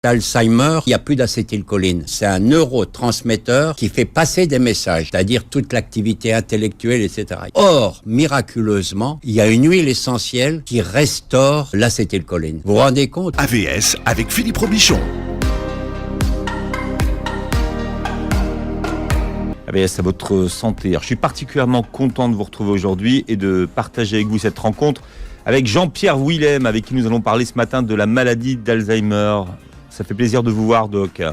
Alzheimer, il n'y a plus d'acétylcholine. C'est un neurotransmetteur qui fait passer des messages, c'est-à-dire toute l'activité intellectuelle, etc. Or, miraculeusement, il y a une huile essentielle qui restaure l'acétylcholine. Vous vous rendez compte ? AVS avec Philippe Robichon. AVS à votre santé. Alors, je suis particulièrement content de vous retrouver aujourd'hui et de partager avec vous cette rencontre avec Jean-Pierre Willem, avec qui nous allons parler ce matin de la maladie d'Alzheimer. Ça fait plaisir de vous voir, Doc. Oui.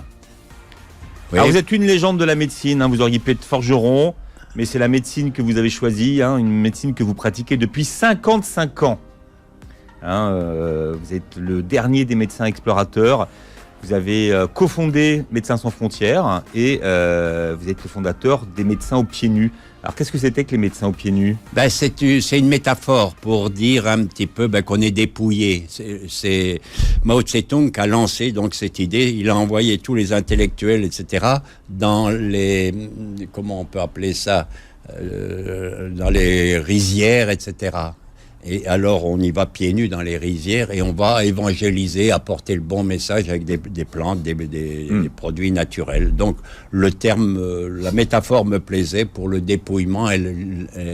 Alors, vous êtes une légende de la médecine, vous auriez pu être forgeron, mais c'est la médecine que vous avez choisie, une médecine que vous pratiquez depuis 55 ans. Vous êtes le dernier des médecins explorateurs. Vous avez cofondé Médecins sans frontières et vous êtes le fondateur des médecins aux pieds nus. Alors, qu'est-ce que c'était que les médecins aux pieds nus ? C'est une métaphore pour dire un petit peu qu'on est dépouillé. C'est Mao Tse-tung qui a lancé donc cette idée. Il a envoyé tous les intellectuels, etc., dans les... Comment on peut appeler ça ? Dans les rizières, etc. Et alors, on y va pieds nus dans les rizières et on va évangéliser, apporter le bon message avec des plantes, des produits naturels. Donc, le terme, la métaphore me plaisait pour le dépouillement et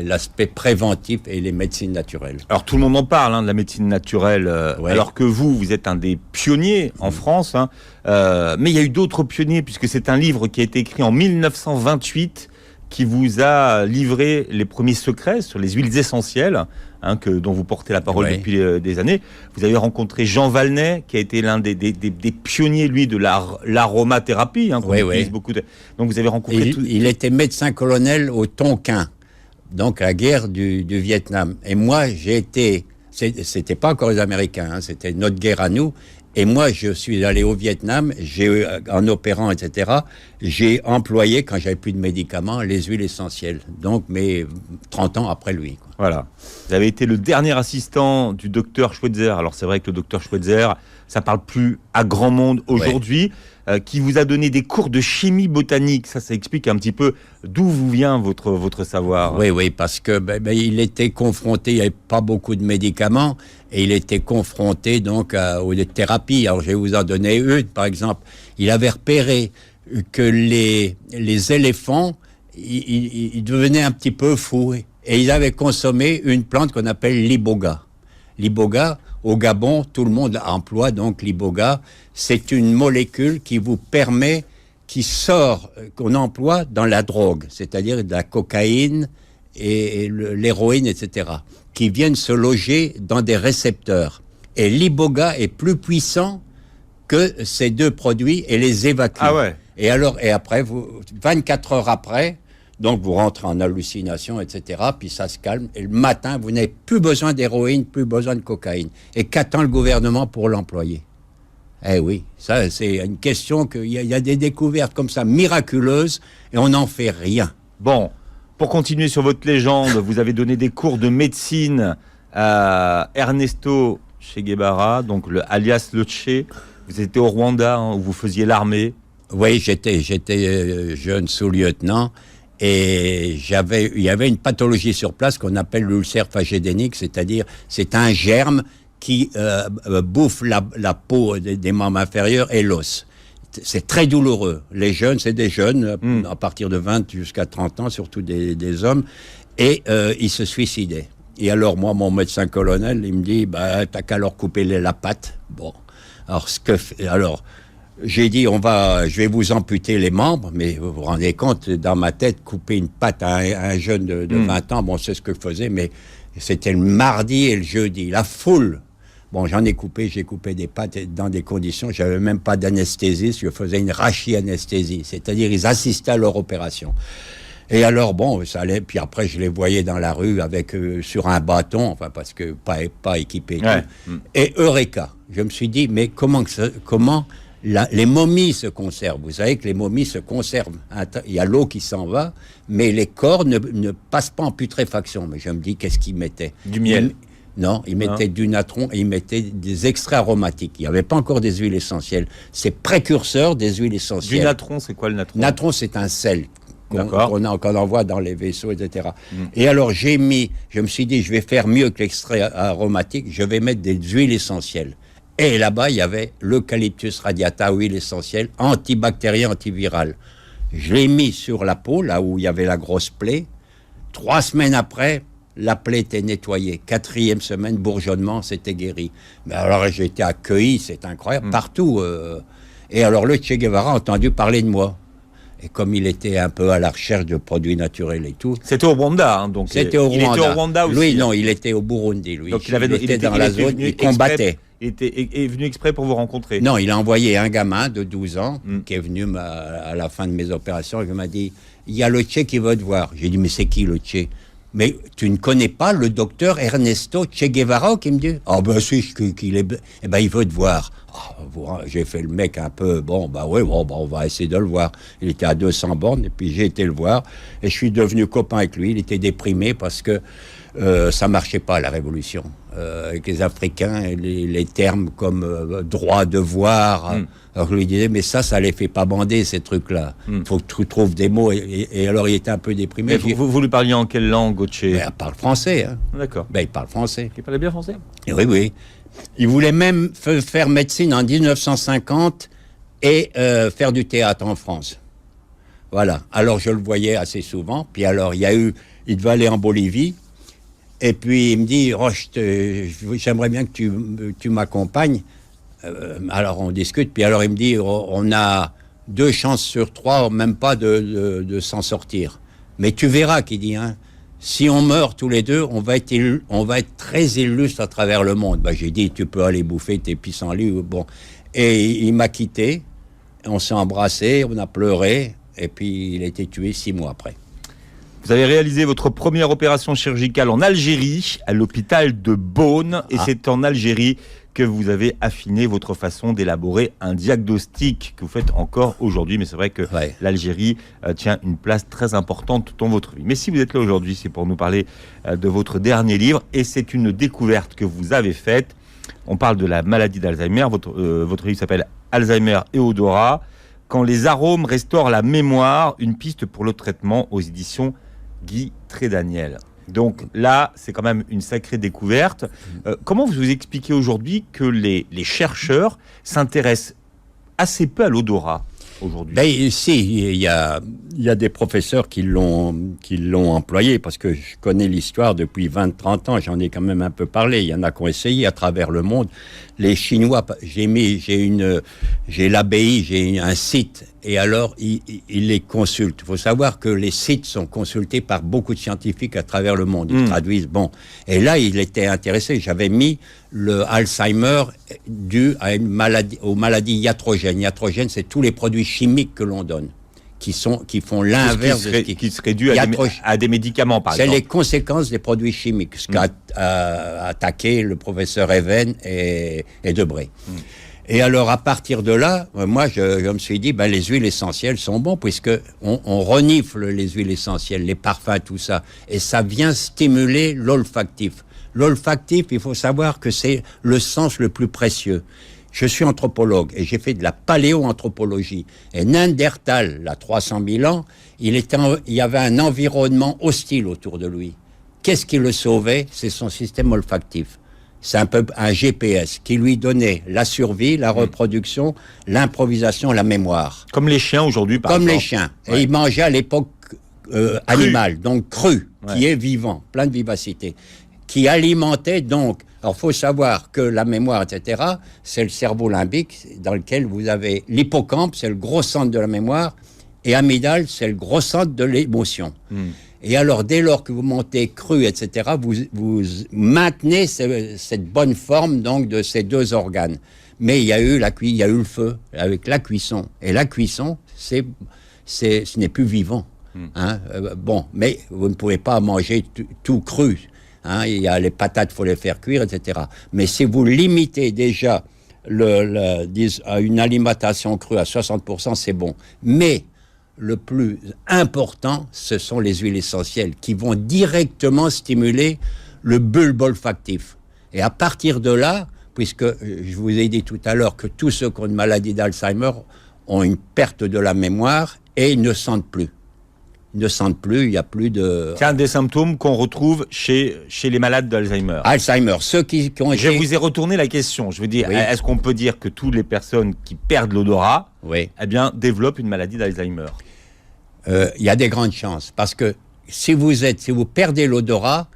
l'aspect préventif et les médecines naturelles. Alors, tout le monde en parle, de la médecine naturelle, ouais. Alors que vous êtes un des pionniers en France. Mais il y a eu d'autres pionniers, puisque c'est un livre qui a été écrit en 1928 qui vous a livré les premiers secrets sur les huiles essentielles, dont vous portez la parole depuis des années. Vous avez rencontré Jean Valnet, qui a été l'un des pionniers, lui, de l'aromathérapie. Utilise beaucoup de... Donc vous avez rencontré... Il était médecin-colonel au Tonkin, donc à la guerre du Vietnam. Et moi, j'ai été... C'était pas encore les Américains, c'était notre guerre à nous. Et moi, je suis allé au Vietnam, en opérant, etc., j'ai employé, quand j'avais plus de médicaments, les huiles essentielles. Donc, mais 30 ans après lui. Quoi. Voilà. Vous avez été le dernier assistant du docteur Schweitzer. Alors, c'est vrai que le docteur Schweitzer, ça parle plus à grand monde aujourd'hui, qui vous a donné des cours de chimie botanique. Ça explique un petit peu d'où vous vient votre savoir. Oui, parce que il était confronté, il n'y avait pas beaucoup de médicaments, et il était confronté donc aux thérapies. Alors je vais vous en donner une, par exemple. Il avait repéré que les éléphants, ils devenaient un petit peu fous, et ils avaient consommé une plante qu'on appelle l'iboga. L'iboga, au Gabon, tout le monde emploie donc l'iboga. C'est une molécule qui vous permet, qu'on emploie dans la drogue, c'est-à-dire de la cocaïne et l'héroïne, etc., qui viennent se loger dans des récepteurs. Et l'iboga est plus puissant que ces deux produits et les évacue. Ah ouais. Et après, 24 heures après, donc vous rentrez en hallucination, etc., puis ça se calme. Et le matin, vous n'avez plus besoin d'héroïne, plus besoin de cocaïne. Et qu'attend le gouvernement pour l'employer ? Eh oui, ça c'est une question qu'il y a des découvertes comme ça miraculeuses et on n'en fait rien. Bon, pour continuer sur votre légende, vous avez donné des cours de médecine à Ernesto Che Guevara, donc alias le Che. Vous étiez au Rwanda, où vous faisiez l'armée. Oui, j'étais jeune sous-lieutenant. Et il y avait une pathologie sur place qu'on appelle l'ulcère phagédénique, c'est-à-dire c'est un germe qui bouffe la peau des membres inférieurs et l'os. C'est très douloureux. Les jeunes, c'est des jeunes, à partir de 20 jusqu'à 30 ans, surtout des hommes, et ils se suicidaient. Et alors moi, mon médecin colonel, il me dit, t'as qu'à leur couper la patte. Bon, alors j'ai dit, je vais vous amputer les membres, mais vous vous rendez compte, dans ma tête, couper une patte à un jeune de 20 ans, bon, c'est ce que je faisais, mais c'était le mardi et le jeudi. La foule. Bon, j'ai coupé des pattes dans des conditions, j'avais même pas d'anesthésiste, je faisais une rachianesthésie, c'est-à-dire ils assistaient à leur opération. Et alors, bon, ça allait, puis après, je les voyais dans la rue sur un bâton, parce que pas équipés. Ouais. Et Eureka! Je me suis dit, mais comment les momies se conservent. Vous savez que les momies se conservent. Il y a l'eau qui s'en va, mais les corps ne passent pas en putréfaction. Mais je me dis, qu'est-ce qu'ils mettaient ? Du miel. Non, ils mettaient du natron et ils mettaient des extraits aromatiques. Il n'y avait pas encore des huiles essentielles. C'est précurseur des huiles essentielles. Du natron, c'est quoi le natron ? Natron, c'est un sel qu'on envoie dans les vaisseaux, etc. Et alors, je me suis dit, je vais faire mieux que l'extrait aromatique, je vais mettre des huiles essentielles. Et là-bas, il y avait l'eucalyptus radiata, huile essentielle, antibactérien, antiviral. Je l'ai mis sur la peau, là où il y avait la grosse plaie. 3 semaines après, la plaie était nettoyée. 4e semaine, bourgeonnement, c'était guéri. Mais alors, j'ai été accueilli, c'est incroyable, partout. Et alors, le Che Guevara a entendu parler de moi. Et comme il était un peu à la recherche de produits naturels et tout... C'était au Rwanda, hein, donc. C'était au Rwanda. Il était au Rwanda aussi. Lui, non, il était au Burundi, lui. Donc il était dans la zone, il combattait. Il est venu exprès pour vous rencontrer. Non, il a envoyé un gamin de 12 ans qui est venu à la fin de mes opérations et qui m'a dit, il y a le Che qui veut te voir. J'ai dit, mais c'est qui le Che? Mais tu ne connais pas le docteur Ernesto Che Guevara? Qui me dit, ah ben si, qu'il est... Eh ben il veut te voir. J'ai fait le mec un peu, on va essayer de le voir. Il était à 200 bornes et puis j'ai été le voir et je suis devenu copain avec lui. Il était déprimé parce que ça marchait pas, la révolution. Avec les Africains, les termes comme droit, devoir. Alors je lui disais, mais ça les fait pas bander, ces trucs-là. Faut que tu trouves des mots. Et alors il était un peu déprimé. Mais vous lui parliez en quelle langue, Che? Il parle français. Hein. D'accord. Il parle français. Il parlait bien français? Oui, oui. Il voulait même faire médecine en 1950 et faire du théâtre en France. Voilà. Alors je le voyais assez souvent. Puis alors il devait aller en Bolivie. Et puis il me dit, j'aimerais bien que tu m'accompagnes. Alors on discute. Puis alors il me dit, on a 2 chances sur 3, même pas de s'en sortir. Mais tu verras, qu'il dit, hein. Si on meurt tous les deux, on va être très illustre à travers le monde. J'ai dit, tu peux aller bouffer tes pissenlits. Bon. Et il m'a quitté. On s'est embrassés, on a pleuré. Et puis, il a été tué 6 mois après. Vous avez réalisé votre première opération chirurgicale en Algérie, à l'hôpital de Beaune. Et c'est en Algérie que vous avez affiné votre façon d'élaborer un diagnostic que vous faites encore aujourd'hui. Mais c'est vrai que l'Algérie tient une place très importante dans votre vie. Mais si vous êtes là aujourd'hui, c'est pour nous parler de votre dernier livre. Et c'est une découverte que vous avez faite. On parle de la maladie d'Alzheimer. Votre livre s'appelle Alzheimer et odorat. Quand les arômes restaurent la mémoire, une piste pour le traitement, aux éditions Guy Trédaniel. Donc là, c'est quand même une sacrée découverte. Comment vous expliquez aujourd'hui que les chercheurs s'intéressent assez peu à l'odorat aujourd'hui? Si, il y a des professeurs qui l'ont employé, parce que je connais l'histoire depuis 20-30 ans, j'en ai quand même un peu parlé. Il y en a qui ont essayé à travers le monde. Les Chinois, j'ai l'abbaye, j'ai un site, et alors ils les consultent. Il faut savoir que les sites sont consultés par beaucoup de scientifiques à travers le monde. Ils traduisent, Et là, il était intéressé. J'avais mis le Alzheimer dû à aux maladies iatrogènes. Iatrogènes, c'est tous les produits chimiques que l'on donne, qui font l'inverse de ce qui serait dû à des médicaments, par exemple. C'est les conséquences des produits chimiques, ce qu'a attaqué le professeur Even et Debré. Et alors, à partir de là, moi, je me suis dit, les huiles essentielles sont bons, puisque on renifle les huiles essentielles, les parfums, tout ça, et ça vient stimuler l'olfactif. L'olfactif, il faut savoir que c'est le sens le plus précieux. Je suis anthropologue et j'ai fait de la paléoanthropologie. Et Néandertal, là, 300 000 ans, il y avait un environnement hostile autour de lui. Qu'est-ce qui le sauvait? C'est son système olfactif. C'est un peu un GPS qui lui donnait la survie, la reproduction, l'improvisation, la mémoire. Comme les chiens aujourd'hui, par exemple. Comme les chiens. Et il mangeait à l'époque animal, donc cru, qui est vivant, plein de vivacité, qui alimentait donc... Alors, il faut savoir que la mémoire, etc., c'est le cerveau limbique dans lequel vous avez l'hippocampe, c'est le gros centre de la mémoire, et amygdale, c'est le gros centre de l'émotion. Et alors, dès lors que vous montez cru, etc., vous maintenez cette bonne forme donc de ces 2 organes. Mais il y a eu le feu avec la cuisson. Et la cuisson, ce n'est plus vivant. Hein. Mais vous ne pouvez pas manger tout cru. Hein, il y a les patates, il faut les faire cuire, etc. Mais si vous limitez déjà à une alimentation crue à 60%, c'est bon. Mais le plus important, ce sont les huiles essentielles qui vont directement stimuler le bulbe olfactif. Et à partir de là, puisque je vous ai dit tout à l'heure que tous ceux qui ont une maladie d'Alzheimer ont une perte de la mémoire et ils ne sentent plus. Ils ne sentent plus, il n'y a plus de... C'est un des symptômes qu'on retrouve chez les malades d'Alzheimer. Alzheimer, ceux qui ont été... Je vous ai retourné la question. Je veux dire, Oui. est-ce qu'on peut dire que toutes les personnes qui perdent l'odorat, Oui. eh bien, développent une maladie d'Alzheimer? Il y a des grandes chances. Parce que si vous perdez l'odorat,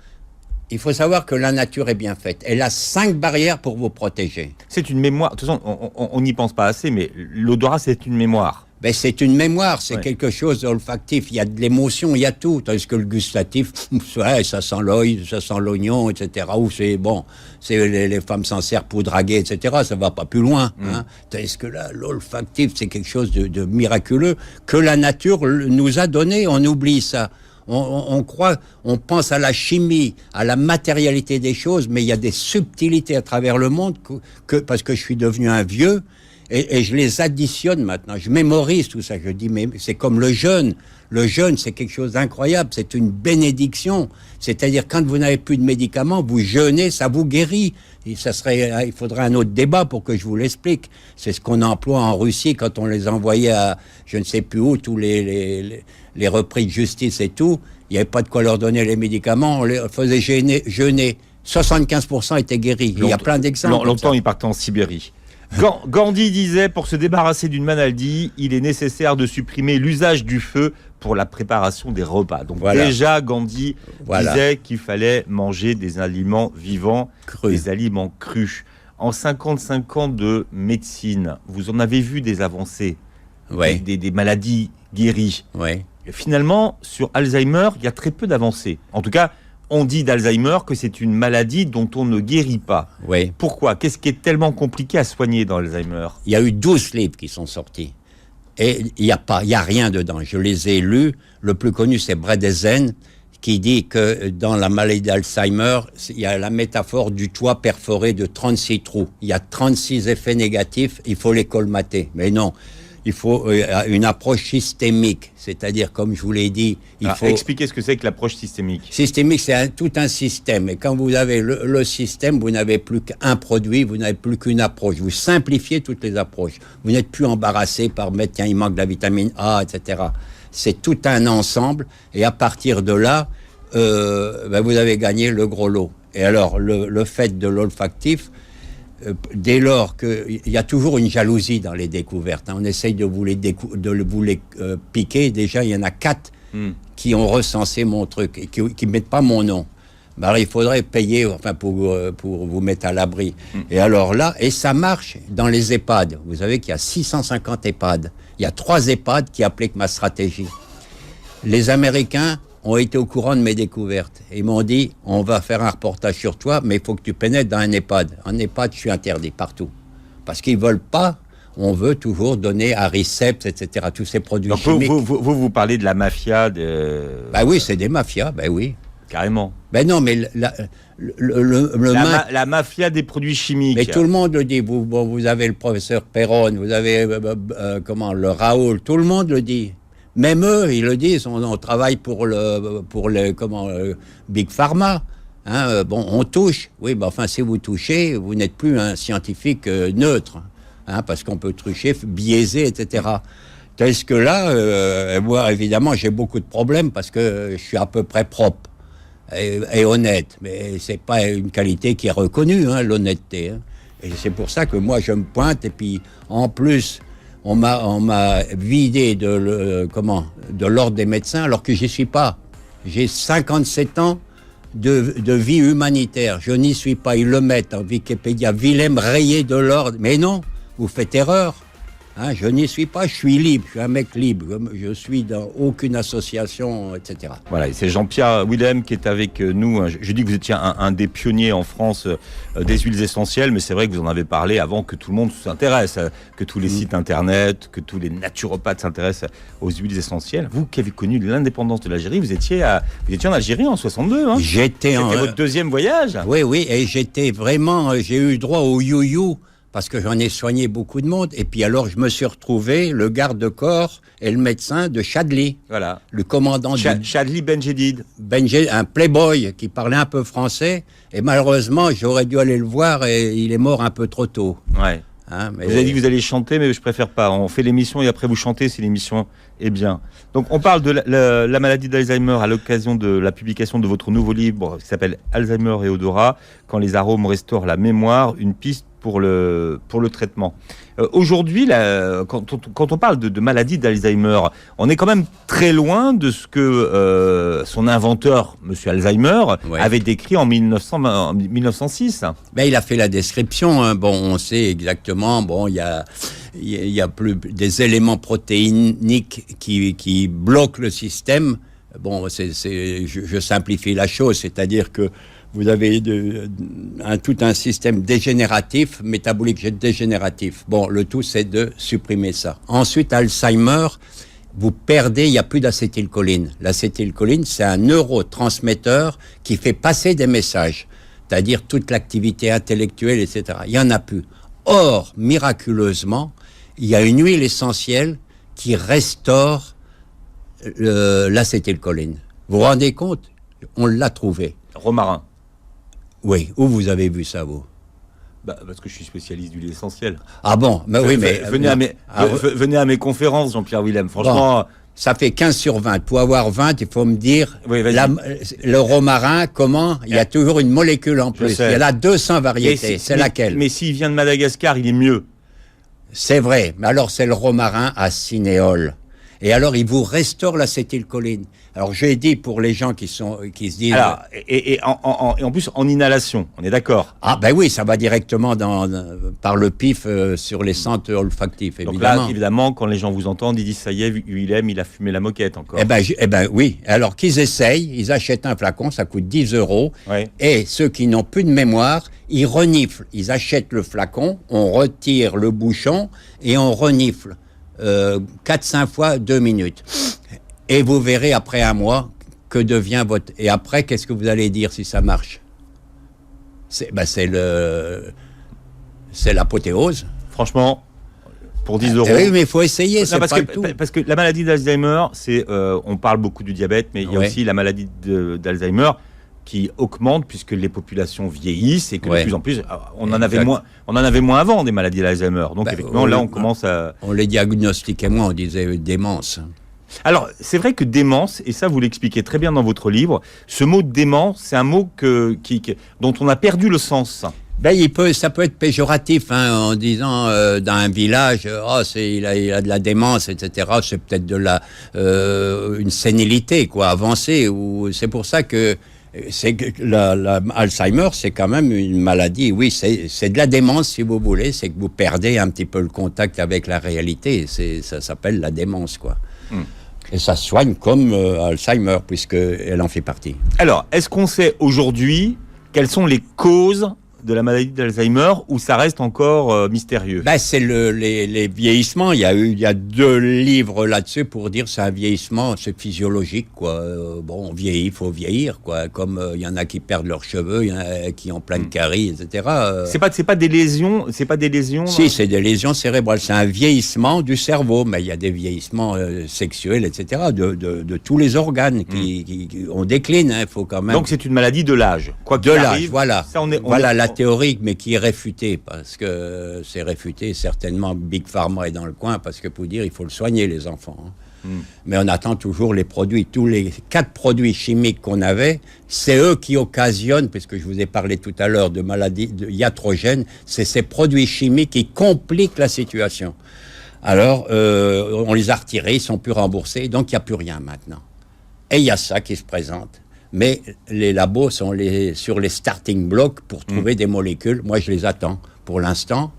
il faut savoir que la nature est bien faite. Elle a 5 barrières pour vous protéger. C'est une mémoire. De toute façon, on n'y pense pas assez, mais l'odorat, c'est une mémoire. Ben, c'est une mémoire, c'est Ouais. quelque chose d'olfactif. Il y a de l'émotion, il y a tout. Tandis que le gustatif, ouais, ça sent l'œil, ça sent l'oignon, etc. Ou c'est bon, les femmes s'en servent pour draguer, etc. Ça va pas plus loin. Hein. Tandis que là, l'olfactif, c'est quelque chose de miraculeux que la nature nous a donné. On oublie ça. On croit, on pense à la chimie, à la matérialité des choses, mais il y a des subtilités à travers le monde parce que je suis devenu un vieux. Et je les additionne maintenant. Je mémorise tout ça. Je dis, mais c'est comme le jeûne. Le jeûne, c'est quelque chose d'incroyable. C'est une bénédiction. C'est-à-dire, quand vous n'avez plus de médicaments, vous jeûnez, ça vous guérit. Et il faudrait un autre débat pour que je vous l'explique. C'est ce qu'on emploie en Russie quand on les envoyait à, je ne sais plus où, tous les repris de justice et tout. Il n'y avait pas de quoi leur donner les médicaments. On les faisait jeûner. 75% étaient guéris. Il y a plein d'exemples. Longtemps, ils partaient en Sibérie. Gandhi disait, pour se débarrasser d'une maladie, il est nécessaire de supprimer l'usage du feu pour la préparation des repas. Donc voilà. Déjà, Gandhi disait qu'il fallait manger des aliments vivants, des aliments crus. En 55 ans de médecine, vous en avez vu des avancées, Ouais. des maladies guéries. Ouais. Et finalement, sur Alzheimer, il y a très peu d'avancées. En tout cas, on dit d'Alzheimer que c'est une maladie dont on ne guérit pas. Oui. Pourquoi? Qu'est-ce qui est tellement compliqué à soigner dans Alzheimer? Il y a eu 12 livres qui sont sortis. Et il y a rien dedans. Je les ai lus. Le plus connu, c'est Bredesen, qui dit que dans la maladie d'Alzheimer, il y a la métaphore du toit perforé de 36 trous. Il y a 36 effets négatifs, il faut les colmater. Mais non, il faut une approche systémique. C'est-à-dire, comme je vous l'ai dit, il faut... Expliquer ce que c'est que l'approche systémique. Systémique, c'est tout un système. Et quand vous avez le système, vous n'avez plus qu'un produit, vous n'avez plus qu'une approche. Vous simplifiez toutes les approches. Vous n'êtes plus embarrassé par mettre, tiens, il manque de la vitamine A, etc. C'est tout un ensemble. Et à partir de là, vous avez gagné le gros lot. Et alors, le fait de l'olfactif, dès lors qu'il y a toujours une jalousie dans les découvertes, hein, on essaye de vous les piquer. Déjà, il y en a 4 qui ont recensé mon truc et qui ne mettent pas mon nom. Alors, il faudrait payer pour vous mettre à l'abri. Et alors là, et ça marche dans les EHPAD. Vous savez qu'il y a 650 EHPAD. Il y a 3 EHPAD qui appliquent ma stratégie. Les Américains ont été au courant de mes découvertes. Ils m'ont dit, on va faire un reportage sur toi, mais il faut que tu pénètres dans un EHPAD. En EHPAD, je suis interdit partout. Parce qu'ils ne veulent pas, on veut toujours donner à Ariceps, etc., tous ces produits chimiques. Vous parlez de la mafia Ben oui, c'est des mafias, ben oui. Carrément. Ben non, mais la mafia des produits chimiques. Mais tout le monde le dit. Vous avez le professeur Perron, vous avez le Raoul, tout le monde le dit. Même eux, ils le disent. On travaille pour le Big Pharma. Hein, on touche. Oui, ben enfin, si vous touchez, vous n'êtes plus un scientifique neutre, hein, parce qu'on peut toucher, biaiser, etc. Tandis que là, moi, évidemment, j'ai beaucoup de problèmes parce que je suis à peu près propre et honnête. Mais c'est pas une qualité qui est reconnue, hein, l'honnêteté. Hein. Et c'est pour ça que moi, je me pointe. Et puis, en plus, on m'a vidé de l'ordre des médecins, alors que j'y suis pas. J'ai 57 ans de vie humanitaire. Je n'y suis pas. Ils le mettent en Wikipédia. Willem rayé de l'ordre. Mais non, vous faites erreur. Hein, je n'y suis pas, je suis libre, je suis un mec libre, je suis dans aucune association, etc. Voilà, et c'est Jean-Pierre Willem qui est avec nous. Je dis que vous étiez un des pionniers en France des huiles essentielles, mais c'est vrai que vous en avez parlé avant que tout le monde s'intéresse, que tous les sites internet, que tous les naturopathes s'intéressent aux huiles essentielles. Vous qui avez connu l'indépendance de l'Algérie, vous étiez en Algérie en 62. Hein. C'était votre deuxième voyage. Oui, et j'ai eu droit au you-you. Parce que j'en ai soigné beaucoup de monde. Et puis alors, je me suis retrouvé le garde-corps et le médecin de Chadli. Voilà. Le commandant Chadli Benjedid. Un playboy qui parlait un peu français. Et malheureusement, j'aurais dû aller le voir et il est mort un peu trop tôt. Ouais. Hein, mais... Vous avez dit que vous allez chanter, mais je préfère pas. On fait l'émission et après vous chantez si l'émission est bien. Donc on parle de la maladie d'Alzheimer à l'occasion de la publication de votre nouveau livre qui s'appelle Alzheimer et odorat, quand les arômes restaurent la mémoire, une piste pour le traitement. Aujourd'hui, quand on parle de maladie d'Alzheimer, on est quand même très loin de ce que son inventeur, Monsieur Alzheimer, avait décrit en 1906. Ben, il a fait la description. Hein. Bon, on sait exactement. Bon, il y a plus des éléments protéiniques qui bloquent le système. Bon, je simplifie la chose, c'est-à-dire que vous avez tout un système dégénératif, métabolique dégénératif. Bon, le tout, c'est de supprimer ça. Ensuite, Alzheimer, vous perdez, il n'y a plus d'acétylcholine. L'acétylcholine, c'est un neurotransmetteur qui fait passer des messages, c'est-à-dire toute l'activité intellectuelle, etc. Il n'y en a plus. Or, miraculeusement, il y a une huile essentielle qui restaure l'acétylcholine. Vous vous rendez compte? On l'a trouvée. Romarin. Oui, où vous avez vu ça, vous? Parce que je suis spécialiste d'huile essentielle. Ah bon, mais oui, mais... Venez à mes conférences, Jean-Pierre Willem, franchement... Bon, ça fait 15 sur 20. Pour avoir 20, il faut me dire, oui, le romarin, comment? Il y a toujours une molécule en plus. Il y en a 200 variétés. C'est laquelle? Mais s'il vient de Madagascar, il est mieux. C'est vrai, mais alors c'est le romarin à cinéole. Et alors, il vous restaure l'acétylcholine. Alors, j'ai dit pour les gens qui se disent... Alors, et en plus, en inhalation, on est d'accord? Ah, ben oui, ça va directement par le pif sur les centres olfactifs, évidemment. Donc là, évidemment, quand les gens vous entendent, ils disent, ça y est, Willem, il a fumé la moquette encore. Eh ben oui. Alors qu'ils essayent, ils achètent un flacon, ça coûte 10 €. Ouais. Et ceux qui n'ont plus de mémoire, ils reniflent. Ils achètent le flacon, on retire le bouchon et on renifle. 4-5 fois 2 minutes. Et vous verrez après un mois que devient votre... Et après, qu'est-ce que vous allez dire si ça marche? C'est l'apothéose. Franchement, pour 10 €. Oui, mais il faut essayer, c'est pas tout. Parce que la maladie d'Alzheimer, on parle beaucoup du diabète, mais il y a aussi la maladie d'Alzheimer qui augmente puisque les populations vieillissent et que de plus en plus, on en avait moins avant des maladies d'Alzheimer. Donc effectivement, là, on commence à... On les diagnostiquait moins, on disait démence. Alors, c'est vrai que démence, et ça vous l'expliquez très bien dans votre livre, ce mot démence, c'est un mot dont on a perdu le sens. Ben, ça peut être péjoratif, hein, en disant dans un village, il a de la démence, etc. C'est peut-être une sénilité, quoi, avancée. Ou c'est pour ça que Alzheimer, c'est quand même une maladie. Oui, c'est de la démence, si vous voulez. C'est que vous perdez un petit peu le contact avec la réalité. Ça s'appelle la démence, quoi. Et ça se soigne comme Alzheimer, puisqu'elle en fait partie. Alors, est-ce qu'on sait aujourd'hui quelles sont les causes de la maladie d'Alzheimer ou ça reste encore mystérieux? C'est les vieillissements. Il y a 2 livres là-dessus pour dire c'est un vieillissement, c'est physiologique, quoi. On vieillit, il faut vieillir, quoi. Comme il y en a qui perdent leurs cheveux, il y en a qui ont plein de caries, etc. C'est pas des lésions, Si, c'est des lésions cérébrales. C'est un vieillissement du cerveau, mais il y a des vieillissements sexuels, etc. De tous les organes qui on décline. Il faut quand même. Donc c'est une maladie de l'âge. De l'âge, voilà. Ça, voilà la théorique, mais qui est réfutée, parce que c'est réfuté, certainement Big Pharma est dans le coin, parce que pour dire, il faut le soigner, les enfants. Hein. Mais on attend toujours les produits. Tous les 4 produits chimiques qu'on avait, c'est eux qui occasionnent, puisque je vous ai parlé tout à l'heure de maladies iatrogènes, c'est ces produits chimiques qui compliquent la situation. Alors, on les a retirés, ils sont plus remboursés, donc il n'y a plus rien maintenant. Et il y a ça qui se présente. Mais les labos sont sur les starting blocks pour trouver des molécules. Moi, je les attends. Pour l'instant,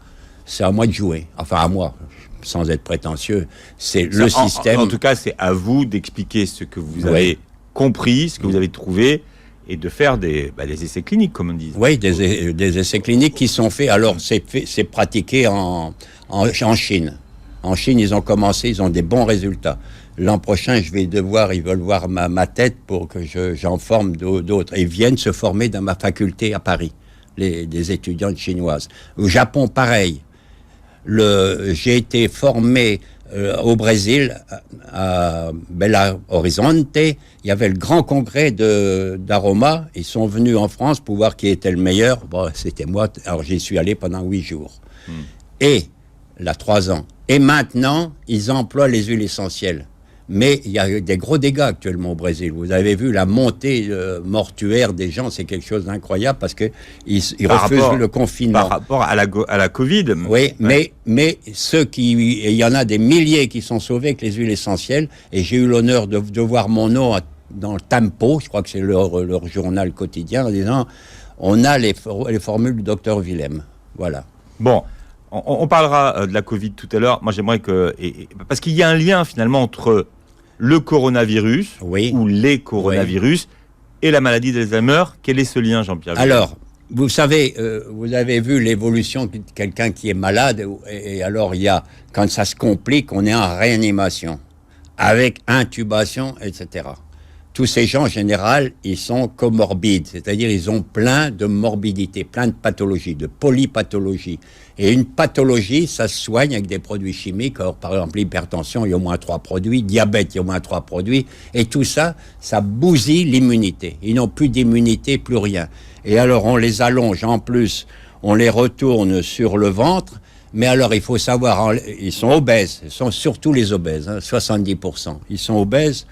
c'est à moi de jouer. Enfin, à moi, sans être prétentieux. C'est le système. En tout cas, c'est à vous d'expliquer ce que vous avez compris, ce que vous avez trouvé, et de faire des essais cliniques, comme on dit. Oui, des essais cliniques qui sont faits. Alors, c'est pratiqué en Chine. En Chine, ils ont commencé, ils ont des bons résultats. L'an prochain, ils veulent voir ma tête pour que j'en forme d'autres. Ils viennent se former dans ma faculté à Paris, des étudiantes chinoises. Au Japon, pareil. J'ai été formé au Brésil, à Belo Horizonte. Il y avait le grand congrès d'Aroma. Ils sont venus en France pour voir qui était le meilleur. Bon, c'était moi. Alors, j'y suis allé pendant 8 jours. Et, là, 3 ans. Et maintenant, ils emploient les huiles essentielles. Mais il y a des gros dégâts actuellement au Brésil. Vous avez vu la montée mortuaire des gens, c'est quelque chose d'incroyable parce qu'ils refusent le confinement. Par rapport à la Covid. Oui, ouais. mais il y en a des milliers qui sont sauvés avec les huiles essentielles. Et j'ai eu l'honneur de voir mon nom dans le Tempo, je crois que c'est leur journal quotidien, en disant on a les formules du docteur Willem. Voilà. Bon. On parlera de la Covid tout à l'heure. Moi, j'aimerais que... parce qu'il y a un lien, finalement, entre le coronavirus, ou les coronavirus, et la maladie d'Alzheimer. Quel est ce lien, Jean-Pierre Willem ? Alors, vous savez, vous avez vu l'évolution de quelqu'un qui est malade, et alors il y a, quand ça se complique, on est en réanimation, avec intubation, etc. Tous ces gens, en général, ils sont comorbides, c'est-à-dire ils ont plein de morbidités, plein de pathologies, de polypathologies. Et une pathologie, ça se soigne avec des produits chimiques. Alors, par exemple, l'hypertension, il y a au moins 3 produits. Diabète, il y a au moins 3 produits. Et tout ça, ça bousille l'immunité. Ils n'ont plus d'immunité, plus rien. Et alors, on les allonge. En plus, on les retourne sur le ventre. Mais alors, il faut savoir, ils sont obèses. Ils sont surtout les obèses, 70%. Ils sont obèses.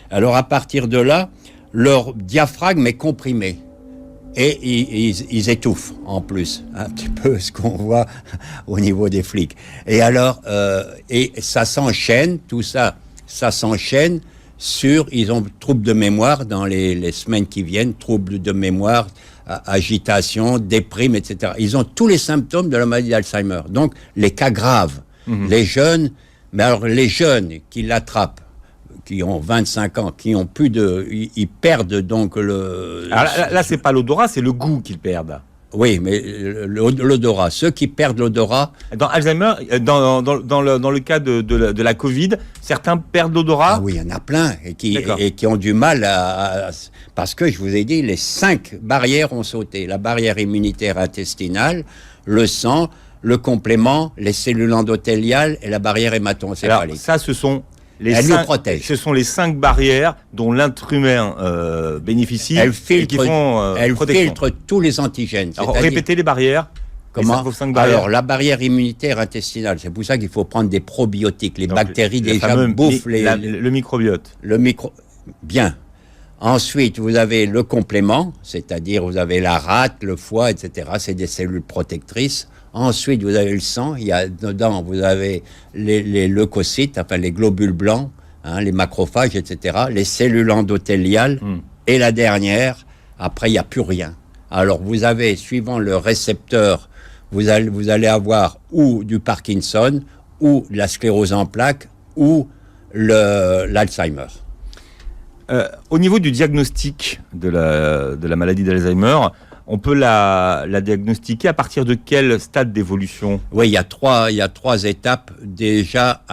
Alors, à partir de là, leur diaphragme est comprimé. Et ils étouffent, en plus, un petit peu ce qu'on voit au niveau des flics. Et alors, et ça s'enchaîne, tout ça, ça s'enchaîne sur, ils ont troubles de mémoire dans les semaines qui viennent, troubles de mémoire, agitation, déprime, etc. Ils ont tous les symptômes de la maladie d'Alzheimer. Donc, les cas graves, les jeunes, mais alors les jeunes qui l'attrapent, qui ont 25 ans, qui ont plus de... Ils perdent donc le... Alors là, c'est pas l'odorat, c'est le goût qu'ils perdent. Oui, mais l'odorat. Ceux qui perdent l'odorat... Dans Alzheimer, dans le cas de la Covid, certains perdent l'odorat. Ah oui, il y en a plein et qui ont du mal parce que, je vous ai dit, les 5 barrières ont sauté. La barrière immunitaire intestinale, le sang, le complément, les cellules endothéliales et la barrière hémato-encéphalique. Alors ça, ce sont... Ce sont les 5 barrières dont l'être humain bénéficie. Elles filtrent tous les antigènes. Alors, répétez les barrières. Comment ? Alors, la barrière immunitaire intestinale, c'est pour ça qu'il faut prendre des probiotiques. Les bactéries déjà bouffent le microbiote. Bien. Ensuite, vous avez le complément, c'est-à-dire vous avez la rate, le foie, etc. C'est des cellules protectrices. Ensuite, vous avez le sang. Il y a dedans, vous avez les leucocytes, enfin les globules blancs, les macrophages, etc. Les cellules endothéliales. Et la dernière, après, il n'y a plus rien. Alors, vous avez, suivant le récepteur, vous allez avoir ou du Parkinson, ou de la sclérose en plaques, ou l'Alzheimer. Au niveau du diagnostic de la maladie d'Alzheimer, on peut la diagnostiquer à partir de quel stade d'évolution ? Oui, il y a 3 étapes. Déjà,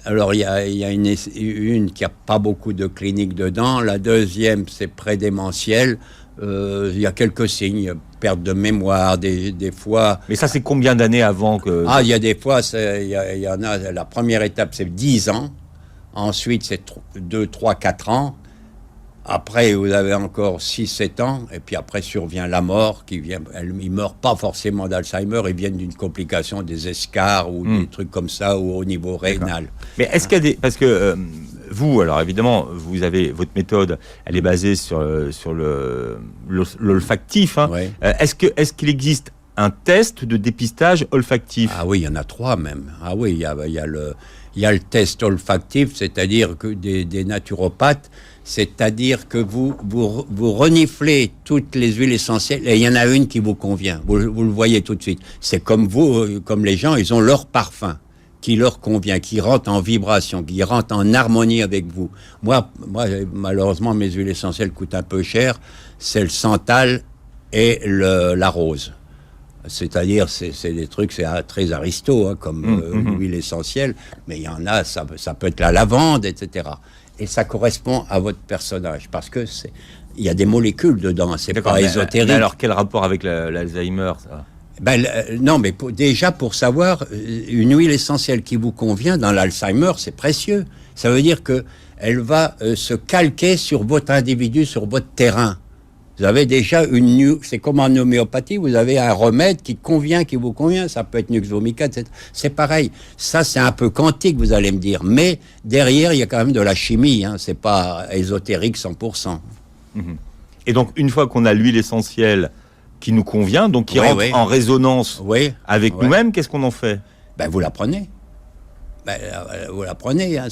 alors il y a une qui n'a pas beaucoup de cliniques dedans. La deuxième, c'est prédémentiel. Il y a quelques signes, perte de mémoire, des fois... Mais ça, c'est combien d'années avant que... Ah, il y a des fois, il y en a... La première étape, c'est 10 ans. Ensuite, c'est 2, 3, 4 ans. Après, vous avez encore 6-7 ans, et puis après survient la mort, ils ne meurent pas forcément d'Alzheimer, ils viennent d'une complication des escarres ou des trucs comme ça, ou au niveau rénal. Mais est-ce qu'il y a des... Parce que vous, alors évidemment, vous avez votre méthode, elle est basée sur l'olfactif. Ouais. Est-ce qu'il existe un test de dépistage olfactif ? Ah oui, il y en a 3 même. Ah oui, il y a le test olfactif, c'est-à-dire que des naturopathes, c'est-à-dire que vous reniflez toutes les huiles essentielles et il y en a une qui vous convient. Vous le voyez tout de suite. C'est comme vous, comme les gens, ils ont leur parfum qui leur convient, qui rentre en vibration, qui rentre en harmonie avec vous. Moi, malheureusement, mes huiles essentielles coûtent un peu cher. C'est le santal et la rose. C'est-à-dire, c'est des trucs, c'est très aristo, comme huile essentielle, mais il y en a, ça peut être la lavande, etc. Et ça correspond à votre personnage, parce que il y a des molécules dedans, c'est pas ésotérique. Mais alors, quel rapport avec l'Alzheimer, ça ? Non, mais déjà pour savoir, une huile essentielle qui vous convient dans l'Alzheimer, c'est précieux. Ça veut dire que elle va se calquer sur votre individu, sur votre terrain. Vous avez déjà c'est comme en homéopathie, vous avez un remède qui vous convient. Ça peut être Nux vomica, etc. C'est pareil. Ça, c'est un peu quantique, vous allez me dire. Mais derrière, il y a quand même de la chimie. Hein. C'est pas ésotérique 100%. Et donc, une fois qu'on a l'huile essentielle qui nous convient, donc qui rentre en résonance avec nous-mêmes, qu'est-ce qu'on en fait? Ben, vous la prenez. Vous la prenez. Hein.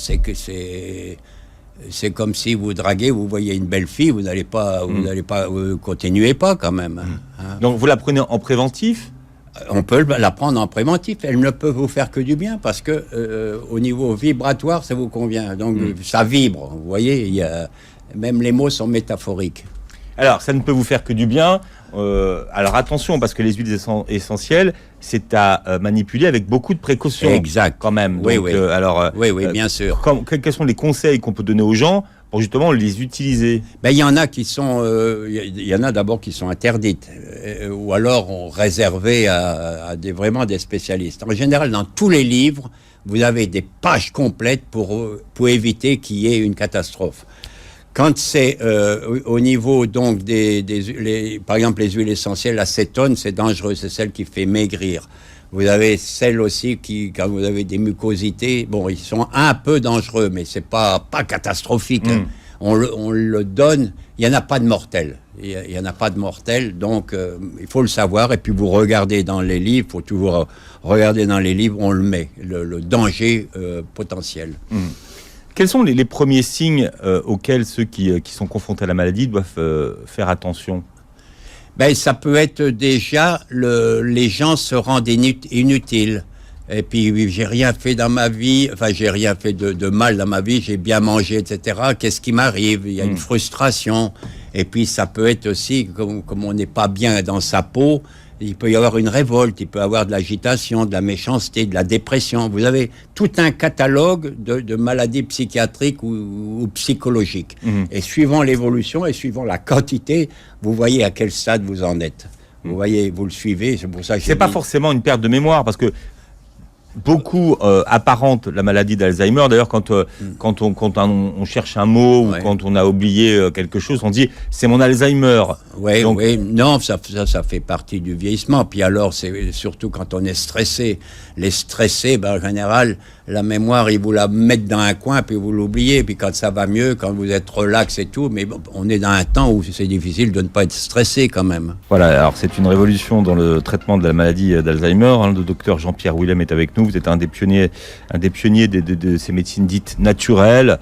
C'est comme si vous draguez, vous voyez une belle fille, vous n'allez pas, vous continuez pas quand même. Hein. Donc vous la prenez en préventif? On peut la prendre en préventif. Elle ne peut vous faire que du bien parce que au niveau vibratoire, ça vous convient. Donc ça vibre. Vous voyez, même les mots sont métaphoriques. Alors ça ne peut vous faire que du bien. Alors attention, parce que les huiles essentielles, c'est à manipuler avec beaucoup de précautions. Exact. Quand même. Oui, donc, oui. Oui, bien sûr. Quels sont les conseils qu'on peut donner aux gens pour justement les utiliser? Ben, il y en a qui sont, il y en a d'abord qui sont interdites, ou alors réservées à vraiment des spécialistes. En général, dans tous les livres, vous avez des pages complètes pour éviter qu'il y ait une catastrophe. Quand c'est au niveau donc par exemple les huiles essentielles, l'acétone, c'est dangereux, c'est celle qui fait maigrir. Vous avez celles aussi qui, quand vous avez des mucosités, bon, ils sont un peu dangereux, mais c'est pas catastrophique. Hein. On le donne, il y en a pas de mortel. Il y en a pas de mortel, donc il faut le savoir. Et puis vous regardez dans les livres, faut toujours regarder dans les livres, on le met, le danger potentiel. Quels sont les premiers signes auxquels ceux qui sont confrontés à la maladie doivent faire attention? Ben, ça peut être déjà, les gens se rendent inutiles. Et puis, j'ai rien fait dans ma vie, enfin, j'ai rien fait de mal dans ma vie, j'ai bien mangé, etc. Qu'est-ce qui m'arrive? Il y a une frustration. Et puis, ça peut être aussi, comme on n'est pas bien dans sa peau, il peut y avoir une révolte, il peut y avoir de l'agitation, de la méchanceté, de la dépression. Vous avez tout un catalogue de maladies psychiatriques ou psychologiques. Et suivant l'évolution et suivant la quantité, vous voyez à quel stade vous en êtes. Vous voyez, vous le suivez, c'est pour ça que c'est pas forcément une perte de mémoire, parce que beaucoup apparentent la maladie d'Alzheimer. D'ailleurs, quand on cherche un mot ou quand on a oublié quelque chose, on dit c'est mon Alzheimer. Oui, non, ça fait partie du vieillissement. Puis alors, c'est surtout quand on est stressé. Les stressés, ben, en général, la mémoire, ils vous la mettent dans un coin, puis vous l'oubliez. Puis quand ça va mieux, quand vous êtes relax et tout, mais bon, on est dans un temps où c'est difficile de ne pas être stressé quand même. Voilà, alors c'est une révolution dans le traitement de la maladie d'Alzheimer. Le docteur Jean-Pierre Willem est avec nous. Vous êtes un des pionniers de ces médecines dites naturelles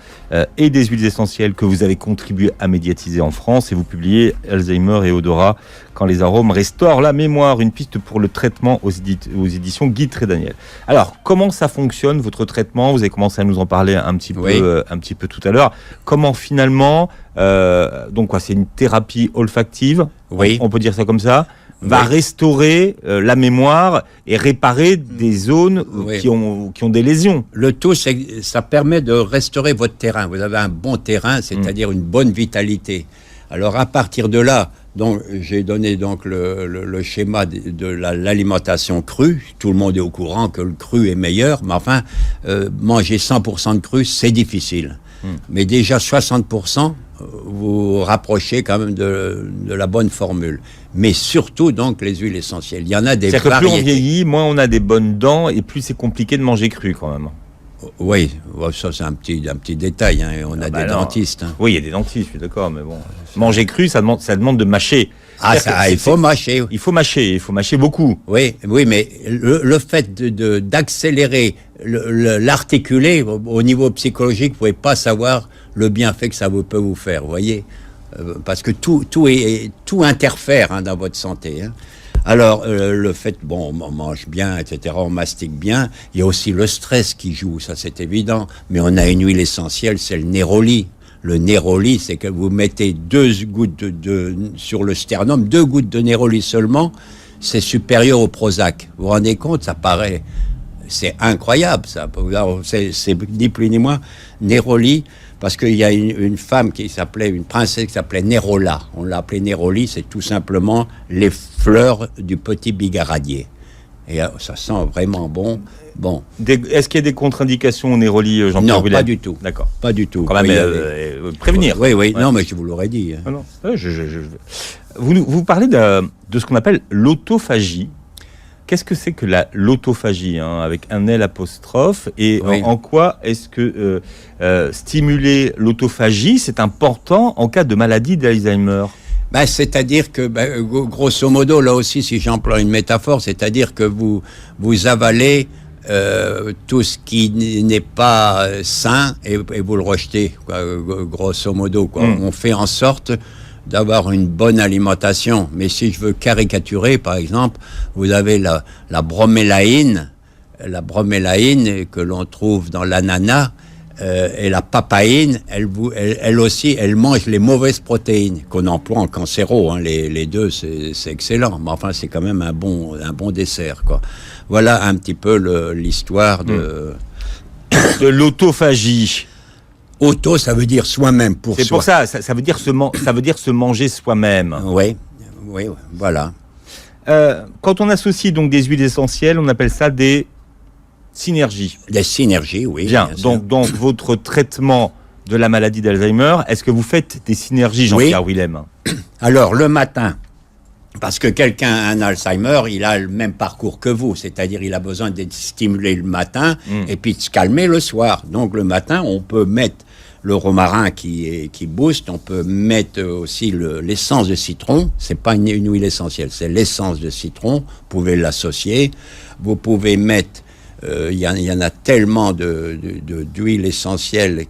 et des huiles essentielles que vous avez contribué à médiatiser en France. Et vous publiez Alzheimer et odorat, quand les arômes restaurent la mémoire, une piste pour le traitement aux éditions Guy Trédaniel. Alors, comment ça fonctionne, votre traitement? Vous avez commencé à nous en parler un petit peu tout à l'heure. Comment finalement, donc quoi, c'est une thérapie olfactive, on peut dire ça comme ça, va restaurer la mémoire et réparer des zones qui ont des lésions. Le tout, c'est que ça permet de restaurer votre terrain. Vous avez un bon terrain, c'est-à-dire une bonne vitalité. Alors, à partir de là, donc, j'ai donné donc le schéma de l'alimentation crue. Tout le monde est au courant que le cru est meilleur, mais enfin, manger 100% de cru, c'est difficile. Mais déjà 60%, vous rapprochez quand même de la bonne formule. Mais surtout, donc, les huiles essentielles. Il y en a des variétés. C'est-à-dire que plus on vieillit, moins on a des bonnes dents et plus c'est compliqué de manger cru quand même. Oui, ça c'est un petit détail. Hein. On a des dentistes. Hein. Oui, il y a des dentistes, je suis d'accord, mais bon. Manger cru, ça demande de mâcher. Il faut mâcher. Il faut mâcher beaucoup. Oui, mais le fait d'accélérer l'articuler au niveau psychologique, vous pouvez pas savoir le bienfait que ça peut vous faire, vous voyez, parce que tout interfère dans votre santé. Hein. Alors, le fait, on mange bien, etc., on mastique bien, il y a aussi le stress qui joue, ça c'est évident, mais on a une huile essentielle, c'est le néroli. Le néroli, c'est que vous mettez 2 gouttes sur le sternum, 2 gouttes de néroli seulement, c'est supérieur au Prozac. Vous vous rendez compte, ça paraît, c'est incroyable, ça. C'est ni plus ni moins néroli, parce qu'il y a une femme une princesse qui s'appelait Nérola. On l'a appelée Néroli, c'est tout simplement les fleurs du petit bigaradier. Et ça sent vraiment bon. Bon. Est-ce qu'il y a des contre-indications au Néroli, Jean-Pierre Non, Willem? pas du tout. D'accord. Pas du tout. Quand même, prévenir. Oui, oui. Ouais. Non, mais je vous l'aurais dit. Ah non. Vous parlez de ce qu'on appelle l'autophagie. Qu'est-ce que c'est que l'autophagie, avec un L apostrophe, et Oui. en quoi est-ce que stimuler l'autophagie, c'est important en cas de maladie d'Alzheimer? C'est-à-dire que, grosso modo, là aussi, si j'emploie une métaphore, c'est-à-dire que vous avalez tout ce qui n'est pas sain et vous le rejetez, quoi, grosso modo, quoi. On fait en sorte d'avoir une bonne alimentation. Mais si je veux caricaturer, par exemple, vous avez la bromélaïne que l'on trouve dans l'ananas, et la papaïne, elle aussi, elle mange les mauvaises protéines qu'on emploie en cancéro. Les deux, c'est excellent. Mais enfin, c'est quand même un bon dessert, quoi. Voilà un petit peu l'histoire de l'autophagie. Auto, ça veut dire soi-même, pour soi. C'est pour ça, ça veut dire se manger soi-même. Oui, voilà. Quand on associe donc des huiles essentielles, on appelle ça des synergies. Des synergies, oui. Bien donc votre traitement de la maladie d'Alzheimer, est-ce que vous faites des synergies, Jean-Pierre Willem? Alors, le matin, parce que quelqu'un a un Alzheimer, il a le même parcours que vous, c'est-à-dire il a besoin d'être stimulé le matin et puis de se calmer le soir. Donc, le matin, on peut mettre le romarin qui booste, on peut mettre aussi l'essence de citron. C'est pas une huile essentielle, c'est l'essence de citron. Vous pouvez l'associer. Vous pouvez mettre... Il y en a tellement d'huiles essentielles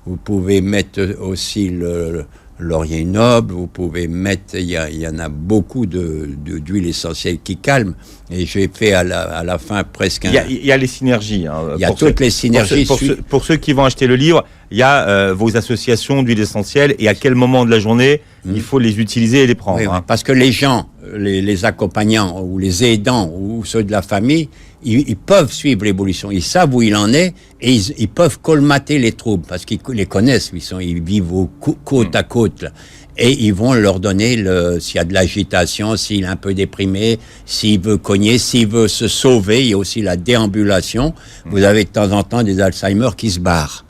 vous pouvez mettre aussi le laurier noble, vous pouvez mettre, il y en a beaucoup d'huiles essentielles qui calment. Et j'ai fait à la fin presque il y a les synergies. Il y a toutes les synergies. Pour ceux qui vont acheter le livre, il y a vos associations d'huiles essentielles et à quel moment de la journée il faut les utiliser et les prendre. Oui, parce que les gens, les accompagnants ou les aidants ou ceux de la famille, ils peuvent suivre l'évolution, ils savent où il en est et ils peuvent colmater les troubles parce qu'ils les connaissent, ils vivent côte à côte là. Et ils vont leur donner s'il y a de l'agitation, s'il est un peu déprimé, s'il veut cogner, s'il veut se sauver. Il y a aussi la déambulation. Vous avez de temps en temps des Alzheimer qui se barrent.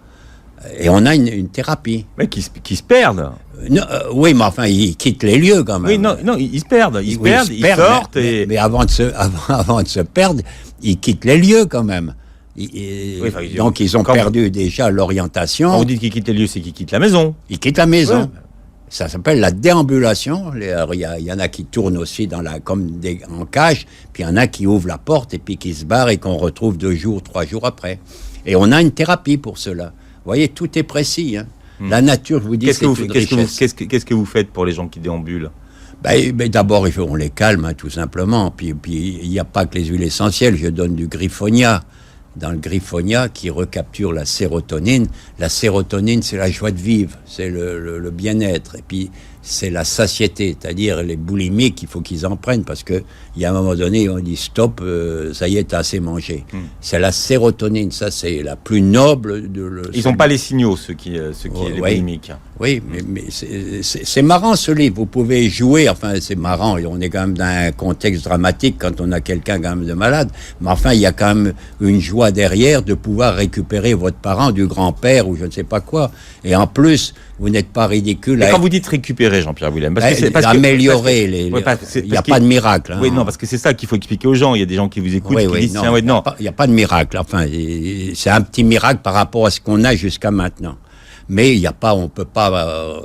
Et on a une thérapie. Mais qui se perdent. Non, oui, mais enfin, ils quittent les lieux quand même. Oui, non, ils se perdent. Ils sortent. Mais avant de se perdre, ils quittent les lieux quand même. Donc, ils ont perdu déjà l'orientation. Quand vous dites qu'ils quittent les lieux, c'est qu'ils quittent la maison. Ils quittent la maison. Ouais. Ça s'appelle la déambulation. Il y en a qui tournent aussi en cage, puis il y en a qui ouvrent la porte et puis qui se barrent et qu'on retrouve 2 jours, 3 jours après. Et on a une thérapie pour cela. Vous voyez, tout est précis. La nature, je vous dis, c'est une richesse. Qu'est-ce que vous faites pour les gens qui déambulent? D'abord, on les calme, tout simplement. Puis il n'y a pas que les huiles essentielles. Je donne du griffonia. Dans le griffonia qui recapture la sérotonine. La sérotonine, c'est la joie de vivre, c'est le bien-être. Et puis, c'est la satiété, c'est-à-dire les boulimiques, il faut qu'ils en prennent parce qu'il y a un moment donné, on dit stop, ça y est, t'as assez mangé. C'est la sérotonine, ça c'est la plus noble. Ils n'ont pas les signaux, ceux qui les boulimiques. Oui, mais c'est marrant ce livre, vous pouvez jouer, enfin c'est marrant, on est quand même dans un contexte dramatique quand on a quelqu'un quand même de malade, mais enfin il y a quand même une joie derrière de pouvoir récupérer votre parent du grand-père ou je ne sais pas quoi. Et en plus, vous n'êtes pas ridicule. Et quand vous dites récupérer, Jean-Pierre Willem, améliorer, il n'y a pas de miracle. Oui, non, parce que c'est ça qu'il faut expliquer aux gens. Il y a des gens qui vous écoutent qui disent tiens, non. Il n'y a pas de miracle. Enfin, c'est un petit miracle par rapport à ce qu'on a jusqu'à maintenant. Mais on ne peut pas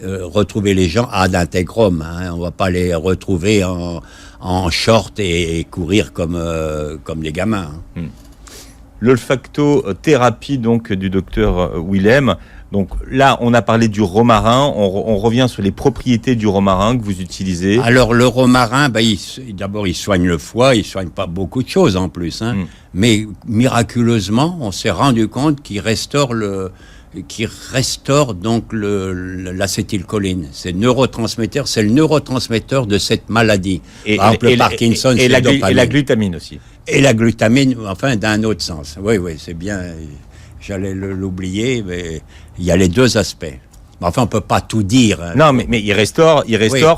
retrouver les gens ad intégrum. On ne va pas les retrouver en short et courir comme des gamins. L'olfactothérapie donc du docteur Willem. Donc là, on a parlé du romarin. On revient sur les propriétés du romarin que vous utilisez. Alors le romarin, d'abord il soigne le foie, il soigne pas beaucoup de choses en plus. Mais miraculeusement, on s'est rendu compte qu'il restaure donc l'acétylcholine. C'est le neurotransmetteur de cette maladie. Par exemple, le Parkinson, et la glutamine aussi. Et la glutamine, enfin, d'un autre sens. Oui, c'est bien. J'allais l'oublier, mais il y a les deux aspects. Mais enfin, on peut pas tout dire. Non, mais il restaure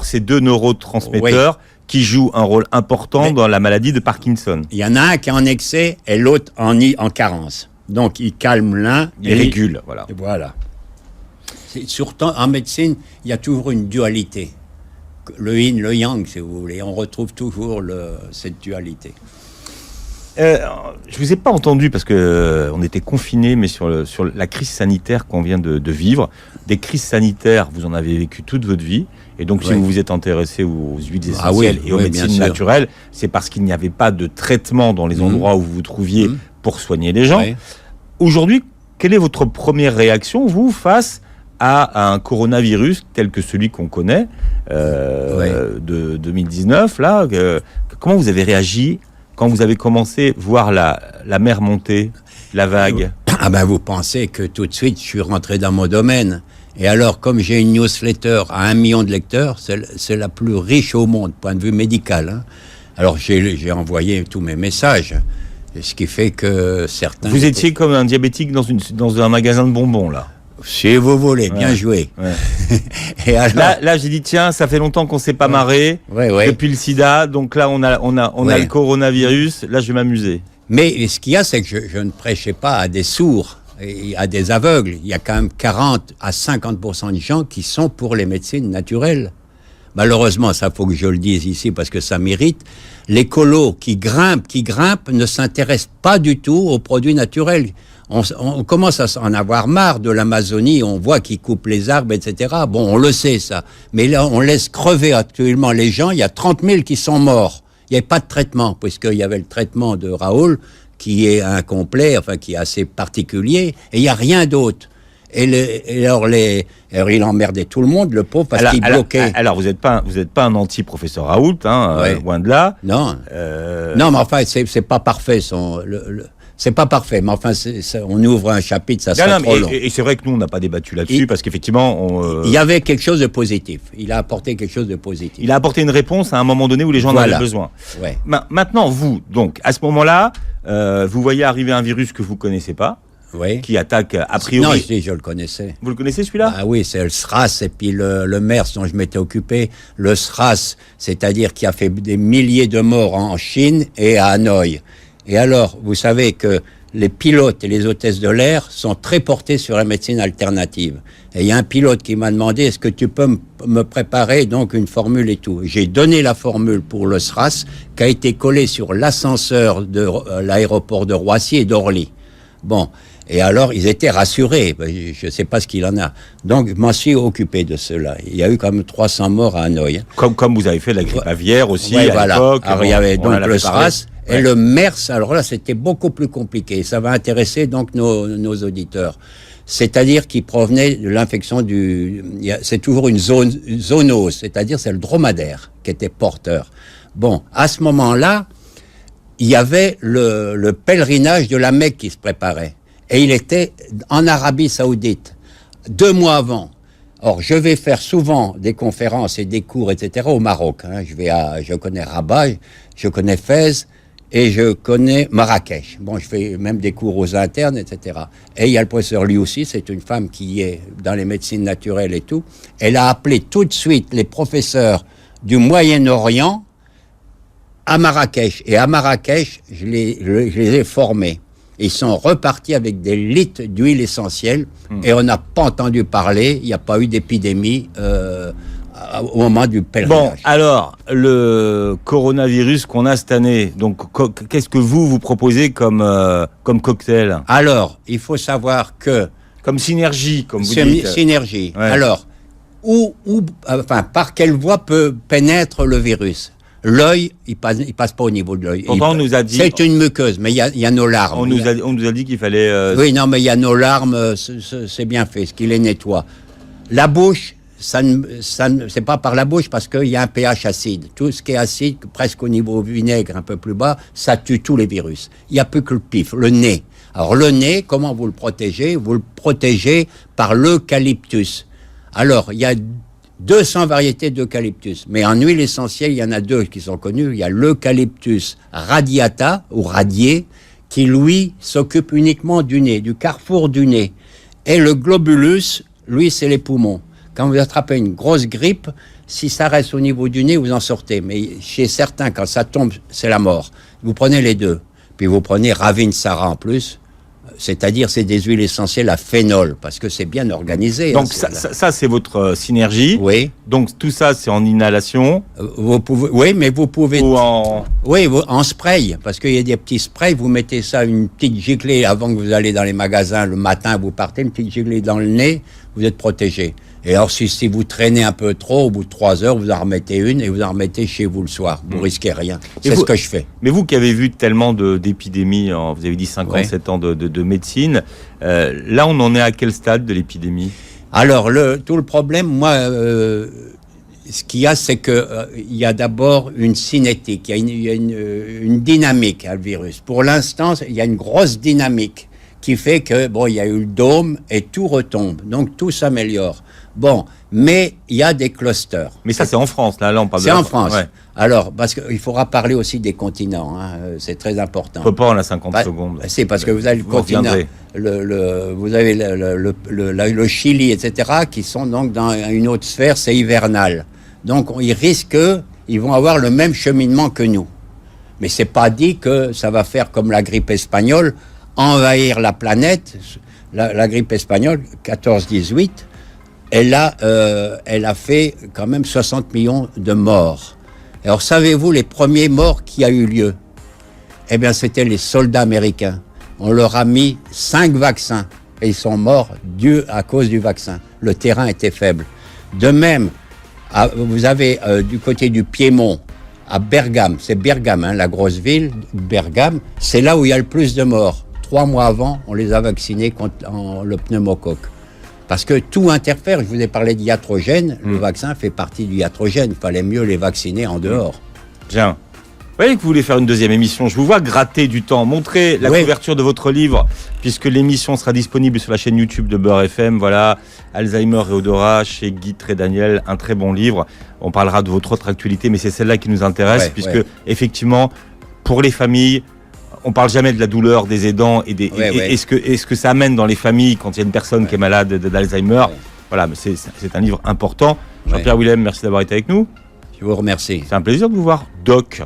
ces deux neurotransmetteurs qui joue un rôle important dans la maladie de Parkinson. Il y en a un qui est en excès et l'autre en carence. Donc, il calme l'un. Il régule, voilà. Et voilà. Surtout en médecine, il y a toujours une dualité. Le yin, le yang, si vous voulez. On retrouve toujours cette dualité. Je vous ai pas entendu parce que on était confinés, mais sur la crise sanitaire qu'on vient de vivre. Des crises sanitaires, vous en avez vécu toute votre vie. Et donc, si vous vous êtes intéressé aux huiles essentielles et aux médecines naturelles, c'est parce qu'il n'y avait pas de traitement dans les endroits où vous vous trouviez pour soigner les gens. Aujourd'hui, quelle est votre première réaction, vous, face à un coronavirus tel que celui qu'on connaît de 2019 là, comment vous avez réagi quand vous avez commencé à voir la mer monter, la vague? Ah ben vous pensez que tout de suite je suis rentré dans mon domaine. Et alors, comme j'ai une newsletter à 1 million de lecteurs, c'est la plus riche au monde, point de vue médical. Hein. Alors j'ai envoyé tous mes messages, ce qui fait que certains... Vous étiez comme un diabétique dans un magasin de bonbons, là. Si vous voulez, bien joué. Ouais. Et alors, là, j'ai dit, tiens, ça fait longtemps qu'on ne s'est pas marré depuis le sida, donc là, on a le coronavirus, là, je vais m'amuser. Mais ce qu'il y a, c'est que je ne prêchais pas à des sourds et à des aveugles. Il y a quand même 40 à 50% de gens qui sont pour les médecines naturelles. Malheureusement, ça faut que je le dise ici parce que ça mérite. Les colos qui grimpent ne s'intéressent pas du tout aux produits naturels. On commence à en avoir marre de l'Amazonie, on voit qu'ils coupent les arbres, etc. Bon, on le sait ça. Mais là, on laisse crever actuellement les gens. Il y a 30 000 qui sont morts. Il n'y avait pas de traitement, puisqu'il y avait le traitement de Raoul, qui est incomplet, enfin qui est assez particulier, et il n'y a rien d'autre. Alors il emmerdait tout le monde, le pauvre, parce qu'il bloquait. Alors, vous n'êtes pas un anti-professeur Raoult, hein, loin de là. Non. Non, mais enfin, c'est pas parfait. C'est pas parfait, mais enfin, on ouvre un chapitre, ça serait trop long. Et c'est vrai que nous, on n'a pas débattu là-dessus, parce qu'effectivement... Il y avait quelque chose de positif. Il a apporté quelque chose de positif. Il a apporté une réponse à un moment donné où les gens en avaient besoin. Ouais. Maintenant, vous, donc, à ce moment-là, vous voyez arriver un virus que vous ne connaissez pas, qui attaque a priori... Non, je le connaissais. Vous le connaissez, celui-là? Ah oui, c'est le SRAS, et puis le MERS dont je m'étais occupé. Le SRAS, c'est-à-dire qui a fait des milliers de morts en Chine et à Hanoï. Et alors, vous savez que les pilotes et les hôtesses de l'air sont très portés sur la médecine alternative. Et il y a un pilote qui m'a demandé, est-ce que tu peux me préparer donc une formule et tout. J'ai donné la formule pour le SRAS, qui a été collée sur l'ascenseur de l'aéroport de Roissy et d'Orly. Bon. Et alors, ils étaient rassurés. Je ne sais pas ce qu'il en a. Donc, je m'en suis occupé de cela. Il y a eu quand même 300 morts à Hanoï. Hein. Comme vous avez fait la grippe aviaire aussi à l'époque. Alors, il y avait donc le SRAS et le MERS. Alors là, c'était beaucoup plus compliqué. Ça va intéresser donc nos auditeurs. C'est-à-dire qu'il provenait de l'infection c'est toujours une zoonose. C'est-à-dire, c'est le dromadaire qui était porteur. Bon, à ce moment-là, il y avait le pèlerinage de la Mecque qui se préparait. Et il était en Arabie Saoudite, 2 mois avant. Or, je vais faire souvent des conférences et des cours, etc., au Maroc. Hein. Je connais Rabat, je connais Fès et je connais Marrakech. Bon, je fais même des cours aux internes, etc. Et il y a le professeur lui aussi, c'est une femme qui est dans les médecines naturelles et tout. Elle a appelé tout de suite les professeurs du Moyen-Orient à Marrakech. Et à Marrakech, je les ai formés. Ils sont repartis avec des litres d'huile essentielle et on n'a pas entendu parler, il n'y a pas eu d'épidémie au moment du pèlerinage. Bon, alors, le coronavirus qu'on a cette année, donc qu'est-ce que vous proposez comme cocktail? Alors, il faut savoir que... Comme synergie, comme vous dites. Synergie. Ouais. Alors, par quelle voie pénètre le virus? L'œil, il passe pas au niveau de l'œil. Pourtant, on nous a dit... C'est une muqueuse, mais il y a nos larmes. On nous a dit qu'il fallait... Oui, non, mais il y a nos larmes, c'est bien fait, ce qui les nettoie. La bouche, c'est pas par la bouche parce qu'il y a un pH acide. Tout ce qui est acide, presque au niveau vinaigre, un peu plus bas, ça tue tous les virus. Il n'y a plus que le pif, le nez. Alors, le nez, comment vous le protégez? Vous le protégez par l'eucalyptus. Alors, il y a 200 variétés d'eucalyptus. Mais en huile essentielle, il y en a 2 qui sont connues. Il y a l'eucalyptus radiata, ou radié, qui, lui, s'occupe uniquement du nez, du carrefour du nez. Et le globulus, lui, c'est les poumons. Quand vous attrapez une grosse grippe, Si ça reste au niveau du nez, vous en sortez. Mais chez certains, quand ça tombe, c'est la mort. Vous prenez les deux. Puis vous prenez Ravinsara en plus. C'est-à-dire, c'est des huiles essentielles à phénol, parce que c'est bien organisé. Donc ça c'est votre synergie. Oui. Donc tout ça, c'est en inhalation. Vous pouvez, oui, mais vous pouvez... Ou en... Oui, en spray, parce qu'il y a des petits sprays, vous mettez ça, une petite giclée, avant que vous allez dans les magasins, le matin, vous partez, une petite giclée dans le nez, vous êtes protégé. Et alors, si vous traînez un peu trop, au bout de 3 heures, vous en remettez une et vous en remettez chez vous le soir. Vous risquez rien. C'est ce que je fais. Mais vous qui avez vu tellement d'épidémies, vous avez dit 57 ans de médecine, là, on en est à quel stade de l'épidémie? Alors, tout le problème, moi, ce qu'il y a, c'est qu'il y a d'abord une cinétique, il y a une dynamique à le virus. Pour l'instant, il y a une grosse dynamique qui fait que, bon, il y a eu le dôme et tout retombe. Donc, tout s'améliore. Bon, mais il y a des clusters. Mais ça, c'est en France, là on parle de... C'est en France. Ouais. Alors, parce qu'il faudra parler aussi des continents, hein, c'est très important. On peut pas en a 50 secondes. C'est parce que vous avez le continent, vous avez le Chili, etc., qui sont donc dans une autre sphère, c'est hivernal. Donc, ils risquent, ils vont avoir le même cheminement que nous. Mais c'est pas dit que ça va faire comme la grippe espagnole, envahir la planète. La grippe espagnole, 14-18, elle a fait quand même 60 millions de morts. Alors, savez-vous les premiers morts qui a eu lieu? Eh bien, c'était les soldats américains. On leur a mis 5 vaccins et ils sont morts à cause du vaccin. Le terrain était faible. De même, vous avez du côté du Piémont, à Bergame, c'est Bergame, hein, la grosse ville, Bergame, c'est là où il y a le plus de morts. 3 mois avant, on les a vaccinés contre le pneumocoque. Parce que tout interfère. Je vous ai parlé d'yatrogène. Le vaccin fait partie du iatrogène. Il fallait mieux les vacciner en dehors. Bien. Vous voyez que vous voulez faire une deuxième émission. Je vous vois gratter du temps. Montrer la couverture de votre livre, puisque l'émission sera disponible sur la chaîne YouTube de Beurre FM. Voilà, Alzheimer et odorat chez Guy Trédaniel. Un très bon livre. On parlera de votre autre actualité, mais c'est celle-là qui nous intéresse, puisque effectivement, pour les familles, on parle jamais de la douleur des aidants et ce que ça amène dans les familles quand il y a une personne qui est malade d'Alzheimer. Voilà, mais c'est un livre important. Jean-Pierre Willem, merci d'avoir été avec nous. Je vous remercie. C'est un plaisir de vous voir. Doc.